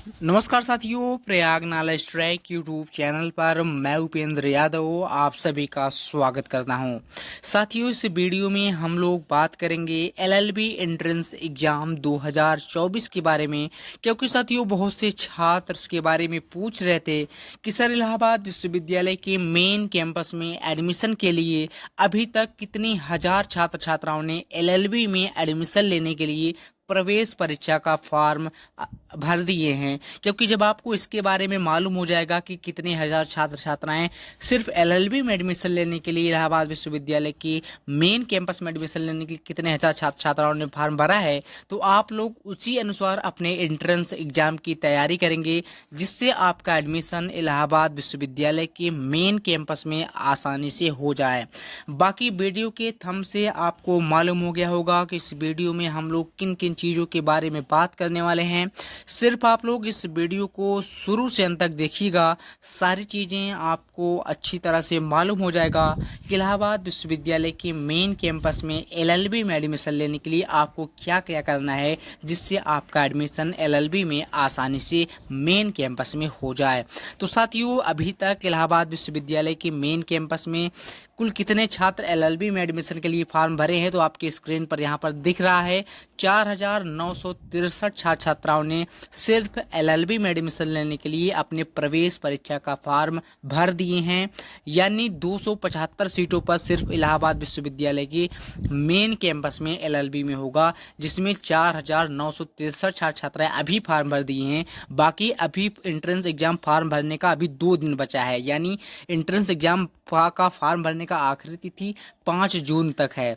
नमस्कार साथियों, Prayag knowledge track YouTube channel पर मैं उपेंद्र यादव आप सभी का स्वागत करता हूं। साथियों, इस वीडियो में हम लोग बात करेंगे एलएलबी एंट्रेंस एग्जाम 2024 के बारे में, क्योंकि साथियों बहुत से छात्र इसके बारे में पूछ रहे थे कि सर इलाहाबाद विश्वविद्यालय के मेन कैंपस में एडमिशन के लिए अभी तक कितनी हजार छात्र छात्राओं ने एलएलबी में एडमिशन लेने के लिए प्रवेश परीक्षा का फॉर्म भर दिए हैं। क्योंकि जब आपको इसके बारे में मालूम हो जाएगा कि कितने हजार छात्र छात्राएं सिर्फ एलएलबी में एडमिशन लेने के लिए इलाहाबाद विश्वविद्यालय की मेन कैंपस में एडमिशन लेने के लिए कितने हजार छात्र छात्राओं ने फॉर्म भरा है, तो आप लोग उसी अनुसार अपने एंट्रेंस एग्जाम की तैयारी करेंगे, जिससे आपका एडमिशन इलाहाबाद विश्वविद्यालय के मेन कैंपस में आसानी से हो जाए। बाकी वीडियो के थंब से आपको मालूम हो गया होगा कि इस वीडियो में हम लोग किन किन चीज़ों के बारे में बात करने वाले हैं। सिर्फ आप लोग इस वीडियो को शुरू से अंत तक देखिएगा, सारी चीज़ें आपको अच्छी तरह से मालूम हो जाएगा कि इलाहाबाद विश्वविद्यालय के मेन कैंपस में एलएलबी में एडमिशन लेने के लिए आपको क्या क्या करना है, जिससे आपका एडमिशन एलएलबी में आसानी से मेन कैंपस में हो जाए। तो साथियों, अभी तक इलाहाबाद विश्वविद्यालय के मेन कैंपस में कुल कितने छात्र एलएलबी में एडमिशन के लिए फॉर्म भरे हैं, तो आपकी स्क्रीन पर यहाँ पर दिख रहा है 4,963 छात्र छात्राओं ने सिर्फ एलएलबी में एडमिशन लेने के लिए अपने प्रवेश परीक्षा का फॉर्म भर दिए हैं। यानी 275 सीटों पर सिर्फ इलाहाबाद विश्वविद्यालय की मेन कैंपस में एलएलबी में होगा, जिसमें 4,963 छात्र छात्राएं अभी फॉर्म भर दिए हैं। बाकी अभी एंट्रेंस एग्जाम फॉर्म भरने का अभी 2 दिन बचा है, यानी एंट्रेंस एग्जाम का फॉर्म भरने का आखिरी तिथि 5 जून तक है।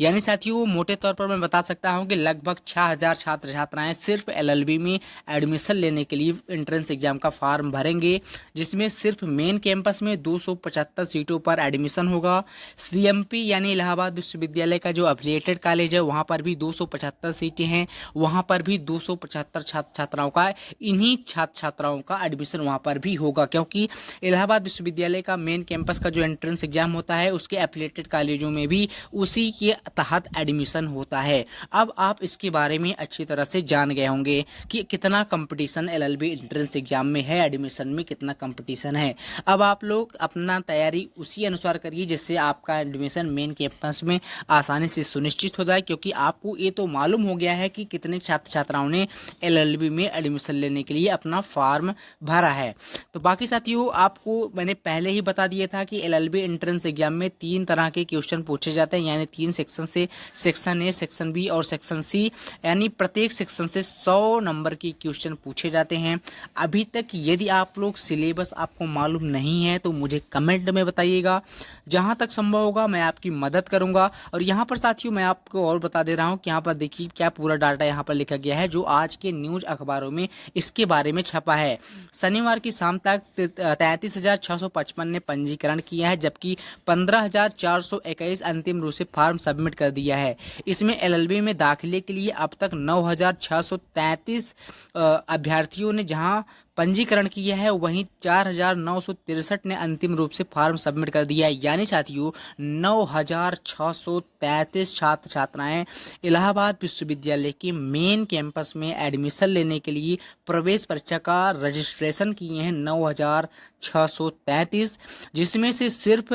यानी साथियों, मोटे तौर पर मैं बता सकता हूं कि लगभग 6,000 छात्र छात्राएं सिर्फ एलएलबी में एडमिशन लेने के लिए एंट्रेंस एग्जाम का फॉर्म भरेंगे, जिसमें सिर्फ मेन कैंपस में 275 सीटों पर एडमिशन होगा। सीएमपी यानी इलाहाबाद विश्वविद्यालय का जो एफिलिएटेड कॉलेज है, वहां पर भी 275 सीटें हैं, वहां पर भी 275 छात्र छात्राओं का, इन्हीं छात्र छात्राओं का एडमिशन वहां पर भी होगा। क्योंकि इलाहाबाद विश्वविद्यालय का मेन कैंपस का जो एंट्रेंस एग्जाम होता है, उसके एफिलिएटेड कॉलेजों में भी उसी के तहत एडमिशन होता है। अब आप इसके बारे में अच्छी तरह से जान गए होंगे कि कितना कंपटीशन एलएलबी एंट्रेंस एग्जाम में है, एडमिशन में कितना कंपटीशन है। अब आप लोग अपना तैयारी उसी अनुसार करिए, जिससे आपका एडमिशन मेन कैंपस में आसानी से सुनिश्चित हो जाए। क्योंकि आपको ये तो मालूम हो गया है कि कितने छात्र छात्राओं ने एलएलबी में एडमिशन लेने के लिए अपना फॉर्म भरा है। तो बाकी साथियों, आपको मैंने पहले ही बता दिया था कि एलएलबी एंट्रेंस एग्जाम में 3 तरह के क्वेश्चन पूछे जाते हैं, यानी 3 सेक्शन से, सेक्शन ए, सेक्शन बी और सेक्शन सी। यानी प्रत्येक सेक्शन से 100 नंबर की क्वेश्चन पूछे जाते हैं। अभी तक यदि आप लोग सिलेबस आपको मालूम नहीं है तो मुझे कमेंट में बताइएगा, जहां तक संभव होगा मैं आपकी मदद करूंगा। और यहाँ पर साथियों, मैं आपको और बता दे रहा हूँ कि यहाँ पर देखिए क्या पूरा डाटा यहाँ पर लिखा गया है, जो आज के न्यूज अखबारों में इसके बारे में छपा है। शनिवार की शाम तक 33,655 ने पंजीकरण किया है, जबकि 15,421 अंतिम रूप से फॉर्म सबमिट कर दिया है। इसमें एलएलबी में दाखिले के लिए अब तक 9,633 अभ्यर्थियों ने जहां पंजीकरण किया है, वहीं 4,963 ने अंतिम रूप से फॉर्म सबमिट कर दिया है। यानी साथियों, 9,633 छात्र छात्राएं इलाहाबाद विश्वविद्यालय के मेन कैंपस में एडमिशन लेने के लिए प्रवेश परीक्षा का रजिस्ट्रेशन किए हैं 9,633, जिसमें से सिर्फ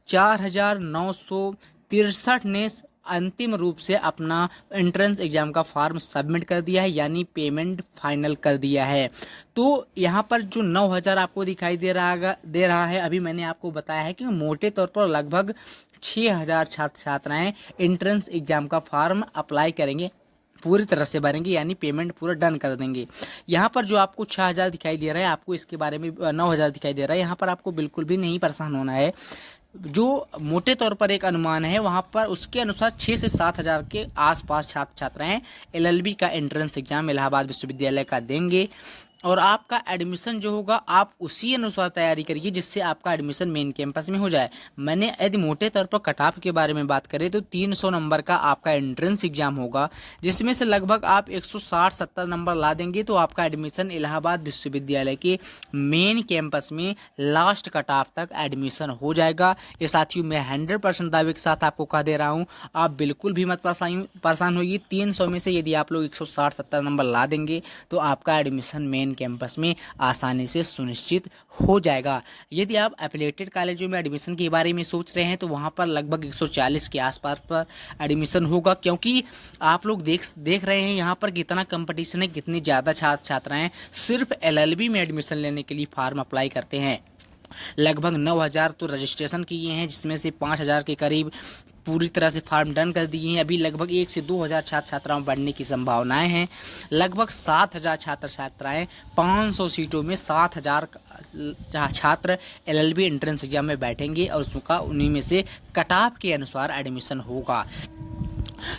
4,963 ने अंतिम रूप से अपना एंट्रेंस एग्जाम का फॉर्म सबमिट कर दिया है, यानी पेमेंट फाइनल कर दिया है। तो यहाँ पर जो 9,000 आपको दिखाई दे रहा है, अभी मैंने आपको बताया है कि मोटे तौर पर लगभग 6,000 छात्र छात्राएं एंट्रेंस एग्जाम का फॉर्म अप्लाई करेंगे, पूरी तरह से भरेंगे, यानी पेमेंट पूरा डन कर देंगे। यहाँ पर जो आपको 6,000 दिखाई दे रहा है, आपको इसके बारे में 9,000 दिखाई दे रहा है, यहाँ पर आपको बिल्कुल भी नहीं परेशान होना है। जो मोटे तौर पर एक अनुमान है, वहां पर उसके अनुसार 6 से 7,000 के आसपास छात्र छात्राएं एलएलबी का एंट्रेंस एग्जाम इलाहाबाद विश्वविद्यालय का देंगे। और आपका एडमिशन जो होगा आप उसी अनुसार तैयारी करिए जिससे आपका एडमिशन मेन कैंपस में हो जाए। मैंने यदि मोटे तौर पर कट ऑफ के बारे में बात करें तो 300 नंबर का आपका एंट्रेंस एग्जाम होगा, जिसमें से लगभग आप 160-70 नंबर ला देंगे तो आपका एडमिशन इलाहाबाद विश्वविद्यालय के मेन कैंपस में लास्ट कट ऑफ तक एडमिशन हो जाएगा। ये साथियों मैं 100% दावे के साथ आपको कह दे रहा हूँ, आप बिल्कुल भी मत परेशान होइए। 300 में से यदि आप लोग 160-70 नंबर ला देंगे तो आपका एडमिशन मेन कैंपस में आसानी से सुनिश्चित हो जाएगा। यदि आप एफिलिएटेड कॉलेजों में एडमिशन के बारे में सोच रहे हैं तो वहाँ पर लगभग 140 के आसपास पर एडमिशन होगा, क्योंकि आप लोग देख रहे हैं यहाँ पर कितना कंपटीशन है, कितनी ज़्यादा छात्र छात्राएँ सिर्फ एलएलबी में एडमिशन लेने के लिए फॉर्म अप्लाई करते हैं। लगभग 9,000 तो रजिस्ट्रेशन किए हैं, जिसमें से 5,000 के करीब पूरी तरह से फॉर्म डन कर दिए हैं। अभी लगभग 1 से 2,000 छात्र छात्राओं बढ़ने की संभावनाएं हैं। लगभग 7,000 छात्र छात्राएं 500 सीटों में 7,000 छात्र एलएलबी एंट्रेंस एग्जाम में बैठेंगे और उसका उन्हीं में से कट ऑफ के अनुसार एडमिशन होगा।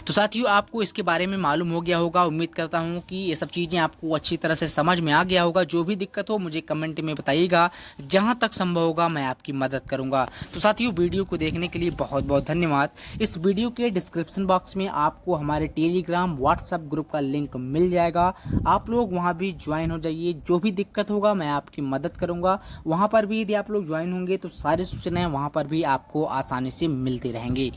तो साथियों आपको इसके बारे में मालूम हो गया होगा। उम्मीद करता हूँ कि ये सब चीज़ें आपको अच्छी तरह से समझ में आ गया होगा। जो भी दिक्कत हो मुझे कमेंट में बताइएगा, जहाँ तक संभव होगा मैं आपकी मदद करूँगा। तो साथियों वीडियो को देखने के लिए बहुत बहुत धन्यवाद। इस वीडियो के डिस्क्रिप्शन बॉक्स में आपको हमारे टेलीग्राम व्हाट्सएप ग्रुप का लिंक मिल जाएगा, आप लोग वहाँ भी ज्वाइन हो जाइए। जो भी दिक्कत होगा मैं आपकी मदद करूँगा। वहाँ पर भी यदि आप लोग ज्वाइन होंगे तो सारी सूचनाएँ वहाँ पर भी आपको आसानी से मिलती रहेंगी।